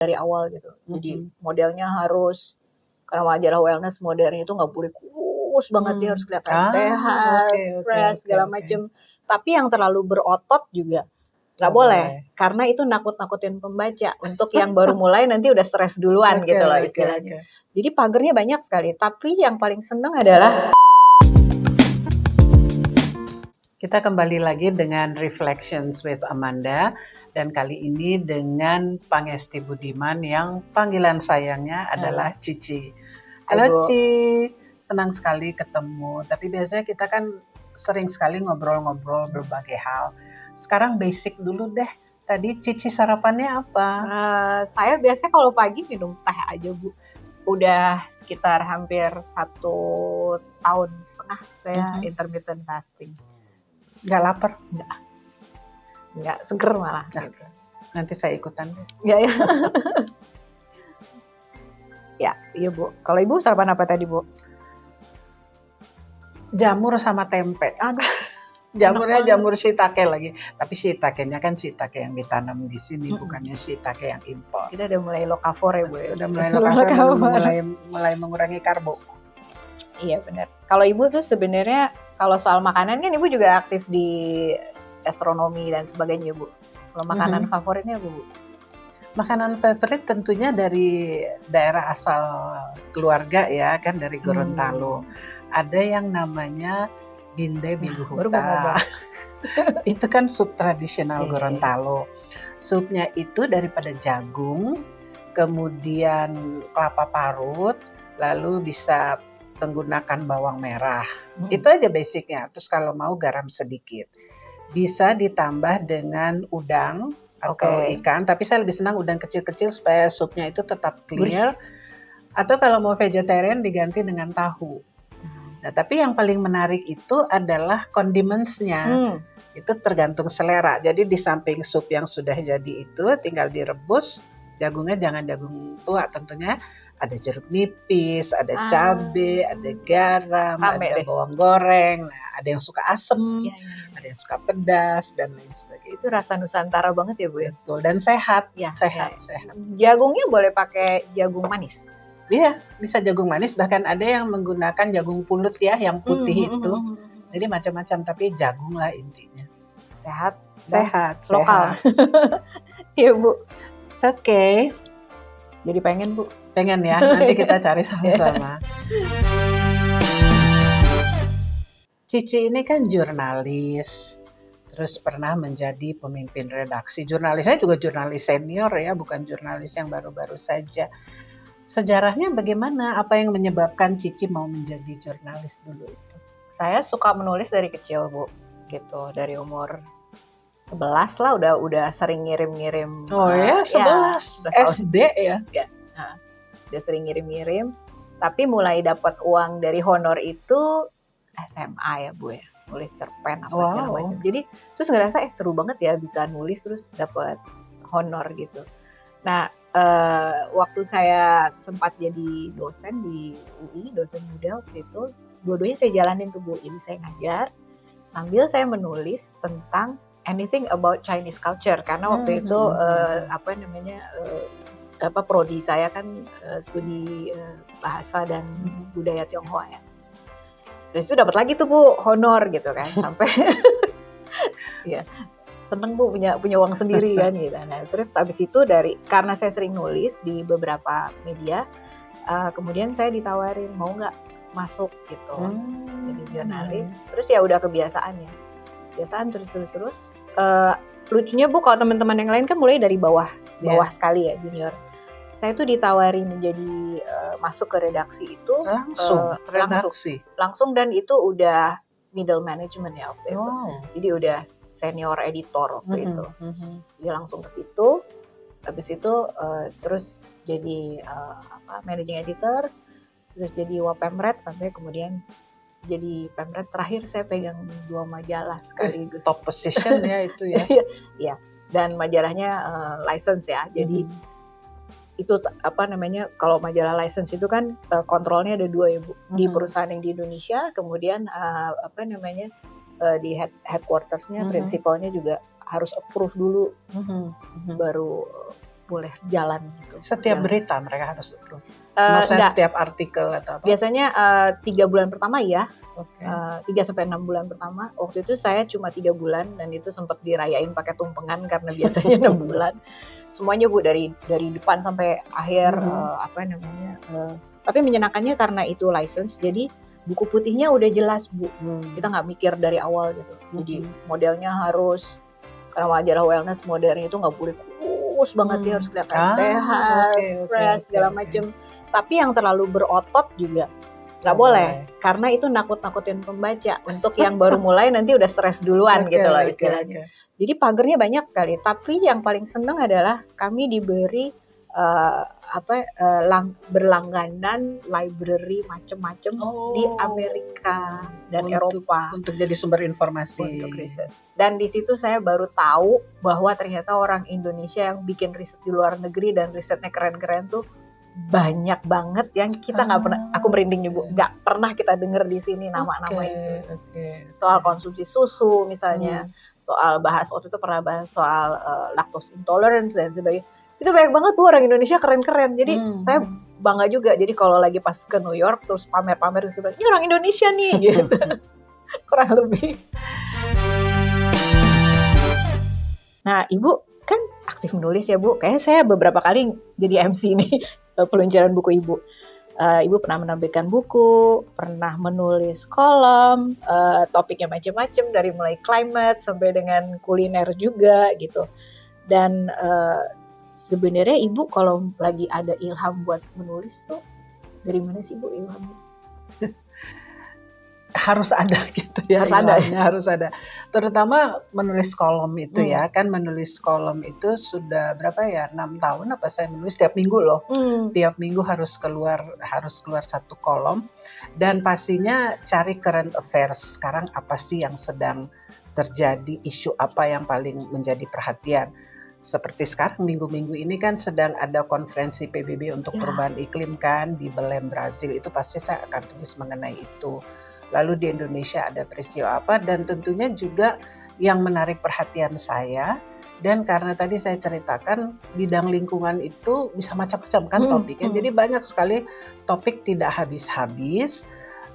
dari awal gitu. Jadi modelnya harus, karena majalah wellness modelnya itu nggak boleh kurus banget, dia harus kelihatan sehat, fresh, segala macem. Tapi yang terlalu berotot juga nggak boleh, karena itu nakut-nakutin pembaca. Untuk yang baru mulai nanti udah stres duluan gitu loh istilahnya. Jadi pagernya banyak sekali, tapi yang paling seneng adalah kita kembali lagi dengan Reflections with Amanda. Dan kali ini dengan Pangesti Budiman yang panggilan sayangnya adalah Cici. Halo Ci, senang sekali ketemu. Tapi biasanya kita kan sering sekali ngobrol-ngobrol berbagai hal. Sekarang basic dulu deh. Tadi Cici sarapannya apa? Saya biasanya kalau pagi minum teh aja Bu. Udah sekitar hampir 1,5 tahun saya intermittent fasting. Nggak lapar? Nggak seger malah. Gitu. Nanti saya ikutan deh. Ya. Ya, iya Bu. Kalau Ibu sarapan apa tadi Bu? Jamur sama tempe. Jamurnya jamur shiitake lagi. Tapi shiitakenya kan shiitake yang ditanam di sini, bukannya shiitake yang impor. Kita udah mulai lokavore ya Bu. Udah mulai lokavore, mulai mengurangi karbo. Iya benar. Kalau Ibu tuh sebenarnya kalau soal makanan kan Ibu juga aktif di gastronomi dan sebagainya Bu. Kalau makanan favoritnya apa Bu? Makanan favorit tentunya dari daerah asal keluarga ya, kan dari Gorontalo. Ada yang namanya Binde Biluhuta. Itu kan sup tradisional Gorontalo. Supnya itu daripada jagung, kemudian kelapa parut, lalu bisa menggunakan bawang merah. Itu aja basicnya. Terus kalau mau garam sedikit. Bisa ditambah dengan udang atau ikan, tapi saya lebih senang udang kecil-kecil supaya supnya itu tetap clear. Atau kalau mau vegetarian diganti dengan tahu. Nah, tapi yang paling menarik itu adalah condimentsnya. Itu tergantung selera. Jadi di samping sup yang sudah jadi itu tinggal direbus. Jagungnya jangan jagung tua tentunya. Ada jeruk nipis, ada cabai, ada garam, ada bawang goreng. Nah, ada yang suka asem, ada yang suka pedas dan lain sebagainya. Itu rasa Nusantara banget ya Bu ya. Betul, dan sehat. Sehat. Jagungnya boleh pakai jagung manis? Iya, bisa jagung manis. Bahkan ada yang menggunakan jagung pulut ya, yang putih itu. Jadi macam-macam, tapi jagung lah intinya. Sehat. Lokal. Iya Bu. Oke. Jadi pengen Bu. Pengen ya, nanti kita cari sama-sama. Cici ini kan jurnalis, terus pernah menjadi pemimpin redaksi. Jurnalisnya juga jurnalis senior ya, bukan jurnalis yang baru-baru saja. Sejarahnya bagaimana? Apa yang menyebabkan Cici mau menjadi jurnalis dulu itu? Saya suka menulis dari kecil Bu, gitu. Dari umur 11 lah udah sering ngirim-ngirim. Oh ya, 11 SD ya? Ya. Nah, udah sering ngirim-ngirim. Tapi mulai dapat uang dari honor itu SMA ya Bu ya. Nulis cerpen apa segala macam. Jadi terus ngerasa seru banget ya bisa nulis terus dapat honor gitu. Nah, waktu saya sempat jadi dosen di UI, dosen muda waktu itu, dua-duanya saya jalanin tuh Bu. Jadi saya ngajar sambil saya menulis tentang anything about Chinese culture karena waktu itu prodi saya kan studi bahasa dan budaya Tionghoa ya. Terus itu dapat lagi tuh Bu honor gitu kan sampai ya seneng Bu punya uang sendiri kan gitu. Nah terus habis itu karena saya sering nulis di beberapa media, kemudian saya ditawarin mau nggak masuk gitu jadi jurnalis. Terus ya udah kebiasaan terus. Lucunya Bu kalau teman-teman yang lain kan mulai dari bawah sekali ya junior. Saya tuh ditawarin menjadi masuk ke redaksi itu langsung dan itu udah middle management ya waktu itu. Jadi udah senior editor waktu itu. Dia langsung ke situ. Habis itu terus jadi managing editor, terus jadi Wapemret sampai kemudian jadi Pemret. Terakhir saya pegang 2 majalah sekaligus. Top position ya itu ya. Iya. Dan majalahnya license ya. Jadi itu kalau majalah license itu kan kontrolnya ada 2 ya Bu. Di perusahaan yang di Indonesia, kemudian di headquartersnya, prinsipalnya juga harus approve dulu baru boleh jalan gitu. Setiap Jalan. berita mereka harus approve. Enggak. Maksudnya setiap artikel atau apa? Biasanya 3 bulan pertama ya. Oke. 3 sampai 6 bulan pertama. Waktu itu saya cuma 3 bulan dan itu sempat dirayain pakai tumpengan karena biasanya 6 bulan. Semuanya Bu dari depan sampai akhir tapi menyenangkannya karena itu license jadi buku putihnya udah jelas Bu. Kita nggak mikir dari awal gitu. Jadi modelnya harus karena majalah wellness modelnya itu nggak boleh kurus banget dia harus kelihatan sehat, fresh segala macem. Tapi yang terlalu berotot juga nggak boleh karena itu nakut-nakutin pembaca. Untuk yang baru mulai nanti udah stres duluan gitu loh istilahnya. Jadi pagernya banyak sekali. Tapi yang paling seneng adalah kami diberi berlangganan library macem-macem di Amerika dan Eropa untuk jadi sumber informasi untuk riset. Dan di situ saya baru tahu bahwa ternyata orang Indonesia yang bikin riset di luar negeri dan risetnya keren-keren tuh banyak banget yang kita nggak pernah, aku merinding Bu, nggak pernah kita dengar di sini nama-nama itu. Soal konsumsi susu misalnya, soal waktu itu pernah bahas soal lactose intolerance dan sebagainya. Itu banyak banget Bu orang Indonesia keren-keren. Jadi saya bangga juga. Jadi kalau lagi pas ke New York terus pamer-pamer gitu, ini orang Indonesia nih gitu. Kurang lebih. Nah, Ibu kan aktif menulis ya Bu. Kayaknya saya beberapa kali jadi MC nih peluncuran buku Ibu. Ibu pernah menerbitkan buku, pernah menulis kolom, topiknya macam-macam dari mulai climate sampai dengan kuliner juga gitu. Dan sebenarnya Ibu kalau lagi ada ilham buat menulis tuh dari mana sih Bu ilhamnya? Harus ada gitu ya. Harus ada. Terutama menulis kolom itu ya. Kan menulis kolom itu sudah berapa ya? 6 tahun apa saya menulis tiap minggu loh. Tiap minggu harus keluar satu kolom dan pastinya cari current affairs. Sekarang apa sih yang sedang terjadi, isu apa yang paling menjadi perhatian. Seperti sekarang minggu-minggu ini kan sedang ada konferensi PBB untuk perubahan iklim kan di Belém, Brazil. Itu pasti saya akan tulis mengenai itu. Lalu di Indonesia ada peristiwa apa dan tentunya juga yang menarik perhatian saya. Dan karena tadi saya ceritakan bidang lingkungan itu bisa macam-macam kan topiknya. Jadi banyak sekali topik tidak habis-habis.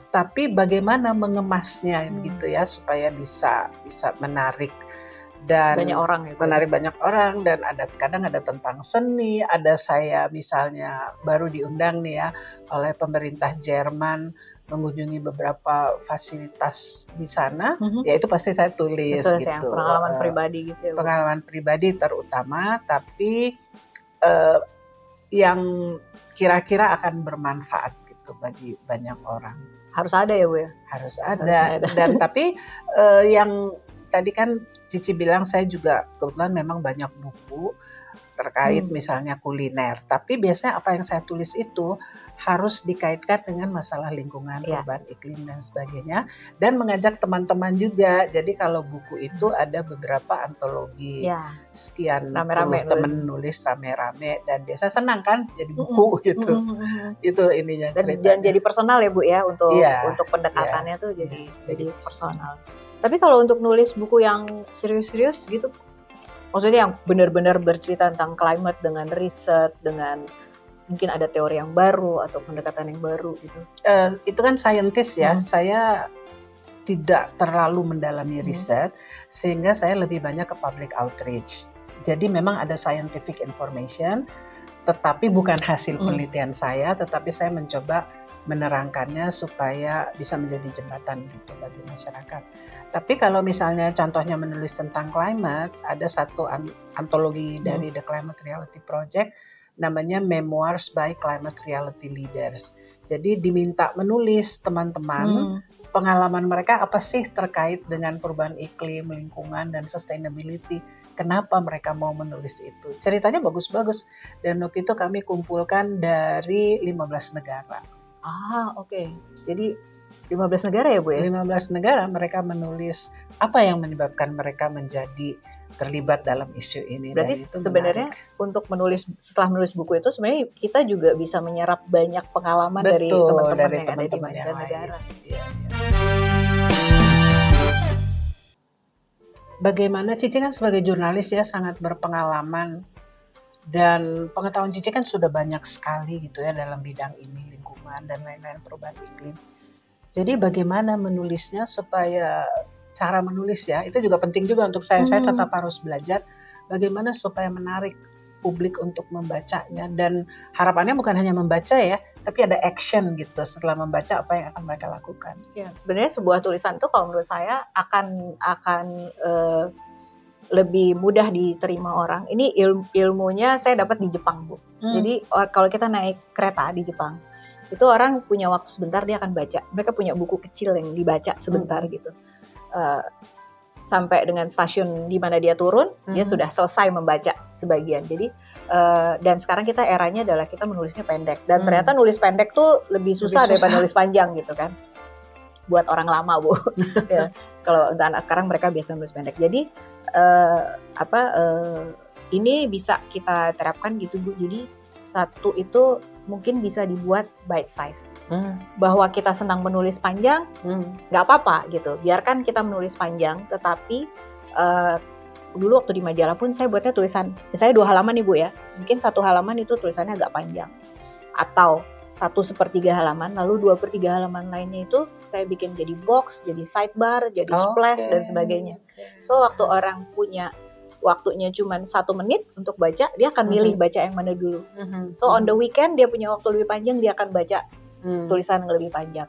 Tapi bagaimana mengemasnya gitu ya supaya bisa menarik. Dan banyak orang gitu. Menarik banyak orang dan kadang ada tentang seni, ada saya misalnya baru diundang nih ya oleh pemerintah Jerman mengunjungi beberapa fasilitas di sana, ya itu pasti saya tulis gitu. Yang pengalaman pribadi gitu ya. Pengalaman pribadi terutama, tapi yang kira-kira akan bermanfaat gitu bagi banyak orang. Harus ada ya Bu ya? Harus ada. Dan tapi yang tadi kan Cici bilang saya juga kebetulan memang banyak buku terkait misalnya kuliner. Tapi biasanya apa yang saya tulis itu harus dikaitkan dengan masalah lingkungan, perubahan iklim dan sebagainya. Dan mengajak teman-teman juga. Jadi kalau buku itu ada beberapa antologi. Sekian teman nulis rame-rame. Dan biasa senang kan jadi buku gitu. Itu ininya ceritanya. Dan jadi personal ya Bu ya untuk pendekatannya tuh jadi personal. Tapi kalau untuk nulis buku yang serius-serius gitu, maksudnya yang benar-benar bercerita tentang climate dengan riset, dengan mungkin ada teori yang baru atau pendekatan yang baru gitu. Itu kan saintis ya, saya tidak terlalu mendalami riset, sehingga saya lebih banyak ke public outreach. Jadi memang ada scientific information, tetapi bukan hasil penelitian saya, tetapi saya mencoba menerangkannya supaya bisa menjadi jembatan gitu bagi masyarakat. Tapi kalau misalnya contohnya menulis tentang climate, ada satu antologi dari The Climate Reality Project namanya Memoirs by Climate Reality Leaders. Jadi diminta menulis teman-teman pengalaman mereka apa sih terkait dengan perubahan iklim, lingkungan dan sustainability. Kenapa mereka mau menulis itu? Ceritanya bagus-bagus dan waktu itu kami kumpulkan dari 15 negara. Oke. Jadi 15 negara ya Bu ya? 15 negara mereka menulis apa yang menyebabkan mereka menjadi terlibat dalam isu ini. Berarti itu sebenarnya untuk setelah menulis buku itu sebenarnya kita juga bisa menyerap banyak pengalaman dari teman-teman yang ada di mancanegara. Bagaimana Cici kan sebagai jurnalis ya sangat berpengalaman Dan pengetahuan Cici kan sudah banyak sekali gitu ya dalam bidang ini, lingkungan dan lain-lain, perubahan iklim. Jadi bagaimana menulisnya supaya cara menulis ya, itu juga penting juga untuk saya. Saya tetap harus belajar bagaimana supaya menarik publik untuk membacanya, dan harapannya bukan hanya membaca ya, tapi ada action gitu setelah membaca, apa yang akan mereka lakukan. Ya, sebenarnya sebuah tulisan itu kalau menurut saya akan lebih mudah diterima orang. Ini ilmunya saya dapat di Jepang, Bu. Jadi kalau kita naik kereta di Jepang, itu orang punya waktu sebentar dia akan baca. Mereka punya buku kecil yang dibaca sebentar gitu. Sampai dengan stasiun di mana dia turun, dia sudah selesai membaca sebagian. Jadi dan sekarang kita eranya adalah kita menulisnya pendek. Dan ternyata nulis pendek tuh lebih susah daripada nulis panjang gitu kan. Buat orang lama, Bu. Ya, kalau untuk anak sekarang mereka biasa nulis pendek. Jadi ini bisa kita terapkan gitu, Bu. Jadi satu itu mungkin bisa dibuat bite size. Bahwa kita senang menulis panjang, nggak apa-apa gitu. Biarkan kita menulis panjang, tetapi dulu waktu di majalah pun saya buatnya tulisan, misalnya 2 halaman nih Bu ya. Mungkin 1 halaman itu tulisannya agak panjang. Atau 1/3 halaman, lalu 2/3 halaman lainnya itu saya bikin jadi box, jadi sidebar, jadi splash dan sebagainya. So waktu orang punya waktunya cuma 1 menit untuk baca, dia akan milih baca yang mana dulu. So on the weekend dia punya waktu lebih panjang, dia akan baca tulisan yang lebih panjang.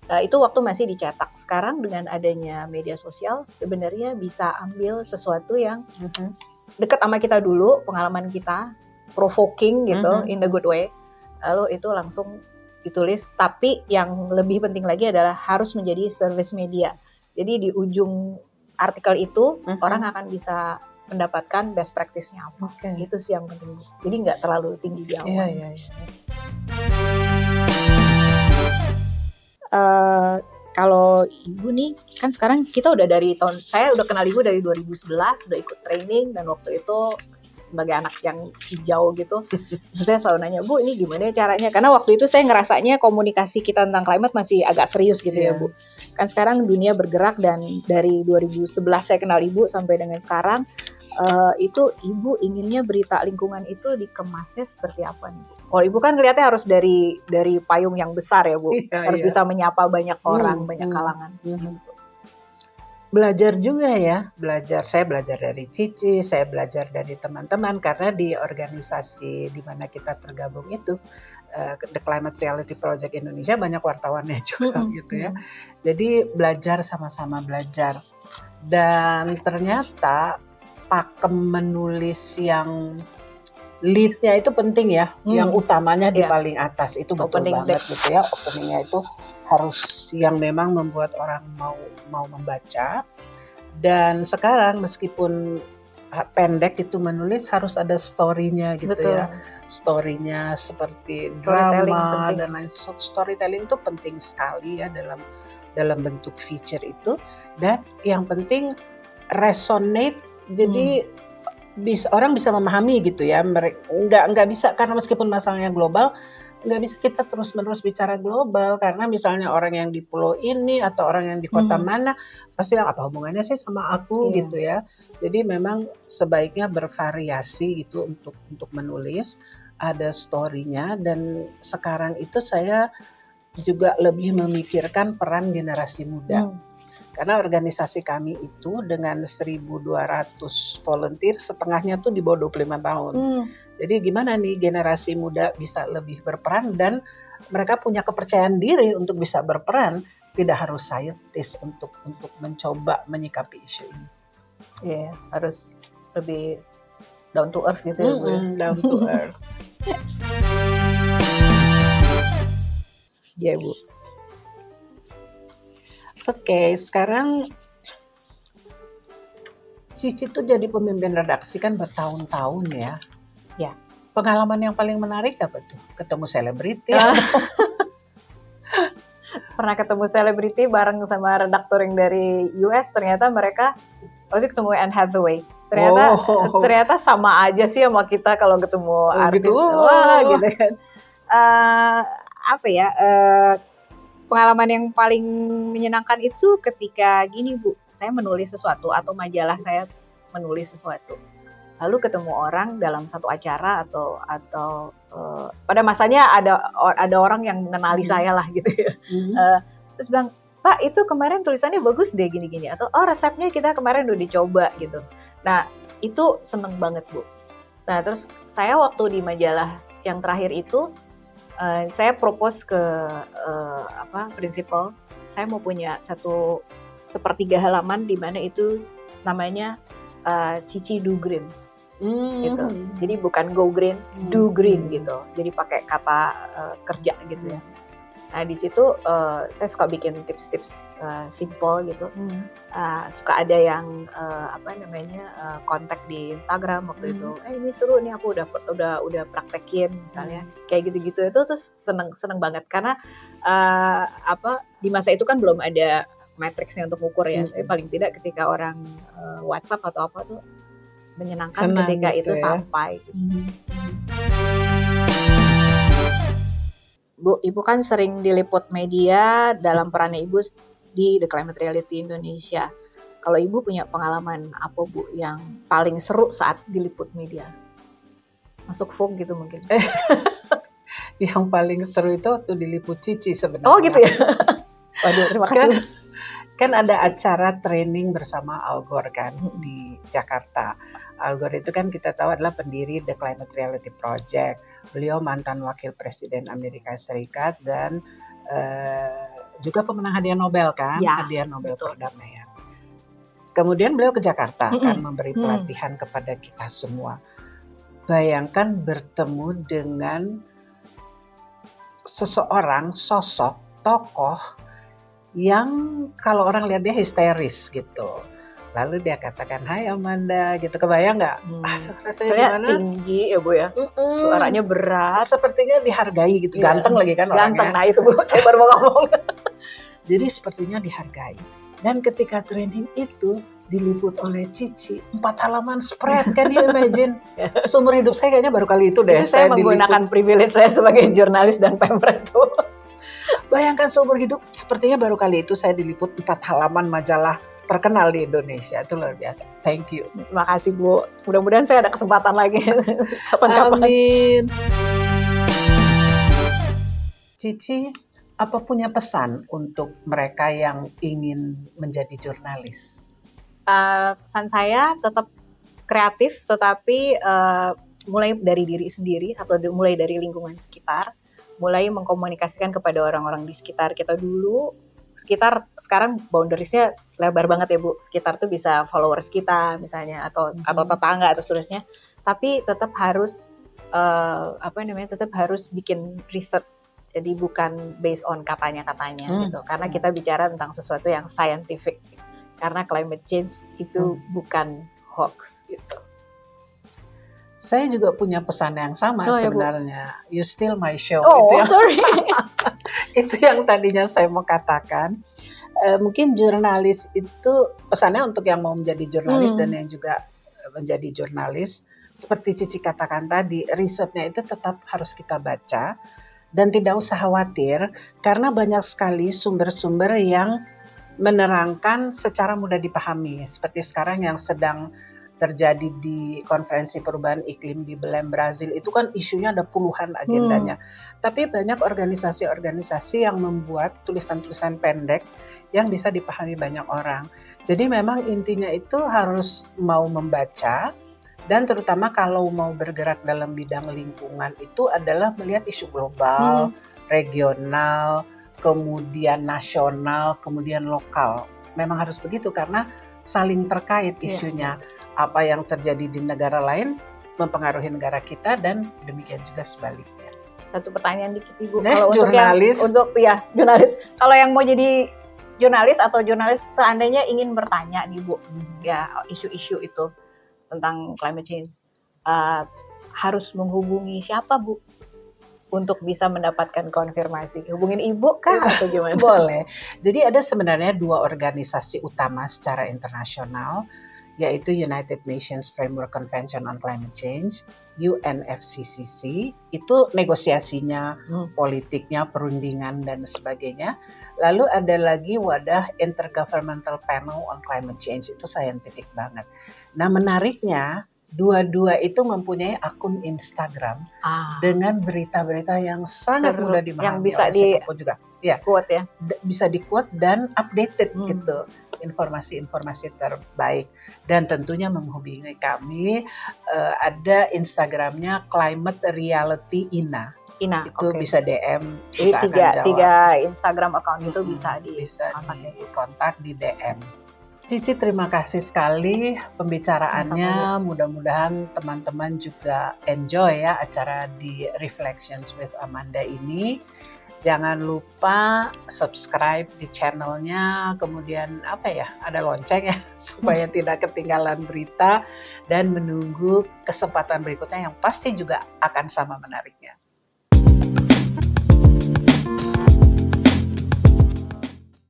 Nah, itu waktu masih dicetak. Sekarang dengan adanya media sosial, sebenarnya bisa ambil sesuatu yang dekat sama kita dulu, pengalaman kita, provoking gitu, in the good way. Lalu itu langsung ditulis. Tapi yang lebih penting lagi adalah harus menjadi service media. Jadi di ujung artikel itu orang akan bisa mendapatkan best practice-nya apa. Itu sih yang penting. Jadi nggak terlalu tinggi di awal. Kalau Ibu nih, kan sekarang kita udah dari saya udah kenal Ibu dari 2011, udah ikut training, dan waktu itu sebagai anak yang hijau gitu, saya selalu nanya, Bu ini gimana caranya? Karena waktu itu saya ngerasanya komunikasi kita tentang climate masih agak serius gitu ya Bu. Kan sekarang dunia bergerak, dan dari 2011 saya kenal Ibu sampai dengan sekarang, itu Ibu inginnya berita lingkungan itu dikemasnya seperti apa nih Bu? Kalau Ibu kan kelihatannya harus dari payung yang besar ya Bu, harus bisa menyapa banyak orang, banyak kalangan. Belajar juga ya, saya belajar dari Cici, saya belajar dari teman-teman, karena di organisasi di mana kita tergabung itu, The Climate Reality Project Indonesia, banyak wartawannya juga gitu ya. Jadi belajar, sama-sama belajar. Dan ternyata pakem menulis yang lead-nya itu penting ya, yang utamanya di paling atas itu betul banget gitu ya. Openingnya itu harus yang memang membuat orang mau membaca. Dan sekarang meskipun pendek itu menulis harus ada story-nya gitu ya. Story-nya seperti drama dan lain. Storytelling itu penting sekali ya dalam bentuk feature itu. Dan yang penting resonate, jadi orang bisa memahami gitu ya. Nggak bisa, karena meskipun masalahnya global, nggak bisa kita terus-menerus bicara global, karena misalnya orang yang di pulau ini atau orang yang di kota mana pasti bilang, apa hubungannya sih sama aku gitu ya. Jadi memang sebaiknya bervariasi gitu untuk menulis, ada story-nya. Dan sekarang itu saya juga lebih memikirkan peran generasi muda. Karena organisasi kami itu dengan 1.200 volunteer, setengahnya tuh di bawah 25 tahun. Jadi gimana nih generasi muda bisa lebih berperan, dan mereka punya kepercayaan diri untuk bisa berperan, tidak harus scientist untuk mencoba menyikapi isu ini. Iya, harus lebih down to earth gitu ya Bu. Down to earth. Iya Bu. Oke, sekarang Cici tuh jadi pemimpin redaksi kan bertahun-tahun ya. Ya. Pengalaman yang paling menarik apa tuh? Ketemu selebriti? Pernah ketemu selebriti bareng sama redaktur yang dari US, ternyata mereka waktu ketemu Anne Hathaway. Ternyata sama aja sih sama kita kalau ketemu artis. Wah, gitu kan. Pengalaman yang paling menyenangkan itu ketika gini Bu, saya menulis sesuatu atau majalah saya menulis sesuatu. lalu ketemu orang dalam satu acara atau pada masanya ada orang yang mengenali saya lah gitu ya. Terus bilang, Pak itu kemarin tulisannya bagus deh gini-gini, atau oh resepnya kita kemarin udah dicoba gitu. Nah itu seneng banget Bu. Nah terus saya waktu di majalah yang terakhir itu saya propose ke prinsipal, saya mau punya satu sepertiga halaman di mana itu namanya Cici Do Green. Gitu. Jadi bukan go green, do green gitu. Jadi pakai kata kerja gitu ya. Nah di situ saya suka bikin tips-tips simple gitu. Suka ada yang kontak di Instagram waktu itu. Ini seru nih, aku udah praktekin misalnya. Kayak gitu-gitu itu terus seneng banget karena di masa itu kan belum ada matriksnya untuk ukur ya. Tapi paling tidak ketika orang WhatsApp atau apa tuh menyenangkan ketika itu sampai. Bu, Ibu kan sering diliput media dalam perannya Ibu di The Climate Reality Indonesia. Kalau Ibu punya pengalaman apa Bu yang paling seru saat diliput media? Masuk Vogue gitu mungkin? Yang paling seru itu waktu diliput Cici sebenarnya. Oh gitu ya? Waduh, terima kasih. Kan ada acara training bersama Al Gore kan di Jakarta. Al Gore itu kan kita tahu adalah pendiri The Climate Reality Project. Beliau mantan wakil presiden Amerika Serikat dan juga pemenang hadiah Nobel kan, hadiah Nobel perdamaian. Kemudian beliau ke Jakarta kan memberi pelatihan kepada kita semua. Bayangkan bertemu dengan seseorang, sosok, tokoh yang kalau orang lihat dia histeris gitu. Lalu dia katakan, hai Amanda gitu, kebayang nggak? Rasanya gimana? Tinggi ya Bu ya, suaranya berat. Sepertinya dihargai gitu, ganteng lagi kan orangnya. Ganteng, nah itu Bu, saya baru mau ngomong. Jadi sepertinya dihargai. Dan ketika training itu diliput oleh Cici, 4 halaman spread, can you imagine? Seumur hidup saya kayaknya baru kali itu deh. Itu saya menggunakan privilege saya sebagai jurnalis dan pemret tuh. Bayangkan seumur hidup, sepertinya baru kali itu saya diliput 4 halaman majalah terkenal di Indonesia. Itu luar biasa. Thank you. Terima kasih Bu. Mudah-mudahan saya ada kesempatan lagi. Kapan-kapan. Amin. Cici, apa punya pesan untuk mereka yang ingin menjadi jurnalis? Pesan saya tetap kreatif, tetapi mulai dari diri sendiri atau mulai dari lingkungan sekitar. Mulai mengkomunikasikan kepada orang-orang di sekitar kita dulu. Sekitar sekarang boundariesnya lebar banget ya Bu. Sekitar tuh bisa followers kita misalnya atau tetangga atau seterusnya. Tapi tetap harus tetap harus bikin riset. Jadi bukan based on katanya-katanya gitu. Karena kita bicara tentang sesuatu yang scientific. Karena climate change itu bukan hoax gitu. Saya juga punya pesan yang sama sebenarnya. Ya, you steal my show. Sorry. Itu yang tadinya saya mau katakan. Mungkin jurnalis itu pesannya untuk yang mau menjadi jurnalis dan yang juga menjadi jurnalis. Seperti Cici katakan tadi, risetnya itu tetap harus kita baca dan tidak usah khawatir karena banyak sekali sumber-sumber yang menerangkan secara mudah dipahami. Seperti sekarang yang sedang terjadi di konferensi perubahan iklim di Belém, Brazil, itu kan isunya ada puluhan agendanya. Tapi banyak organisasi-organisasi yang membuat tulisan-tulisan pendek yang bisa dipahami banyak orang. Jadi memang intinya itu harus mau membaca, dan terutama kalau mau bergerak dalam bidang lingkungan itu adalah melihat isu global, regional, kemudian nasional, kemudian lokal. Memang harus begitu karena saling terkait isunya. Apa yang terjadi di negara lain mempengaruhi negara kita dan demikian juga sebaliknya. Satu pertanyaan dikit Ibu. Kalau jurnalis. Jurnalis. Kalau yang mau jadi jurnalis atau jurnalis seandainya ingin bertanya nih Bu, ya isu-isu itu tentang climate change, harus menghubungi siapa Bu? Untuk bisa mendapatkan konfirmasi, hubungin Ibu kah atau gimana? Boleh. Jadi ada sebenarnya 2 organisasi utama secara internasional, yaitu United Nations Framework Convention on Climate Change, UNFCCC, itu negosiasinya, politiknya, perundingan dan sebagainya. Lalu ada lagi wadah Intergovernmental Panel on Climate Change, itu scientific banget. Nah menariknya, Dua-dua itu mempunyai akun Instagram dengan berita-berita yang sangat Seru, mudah yang dimahami bisa oleh siapapun juga. Ya, quote ya. bisa di-quote dan updated gitu, informasi-informasi terbaik. Dan tentunya menghubungi kami, ada Instagramnya Climate Reality Ina. Itu bisa DM, Jadi kita akan jawab. tiga Instagram account itu bisa dikontak di DM. Cici, terima kasih sekali pembicaraannya. Mudah-mudahan teman-teman juga enjoy ya acara di Reflections with Amanda ini. Jangan lupa subscribe di channelnya, kemudian ada lonceng ya supaya tidak ketinggalan berita, dan menunggu kesempatan berikutnya yang pasti juga akan sama menariknya.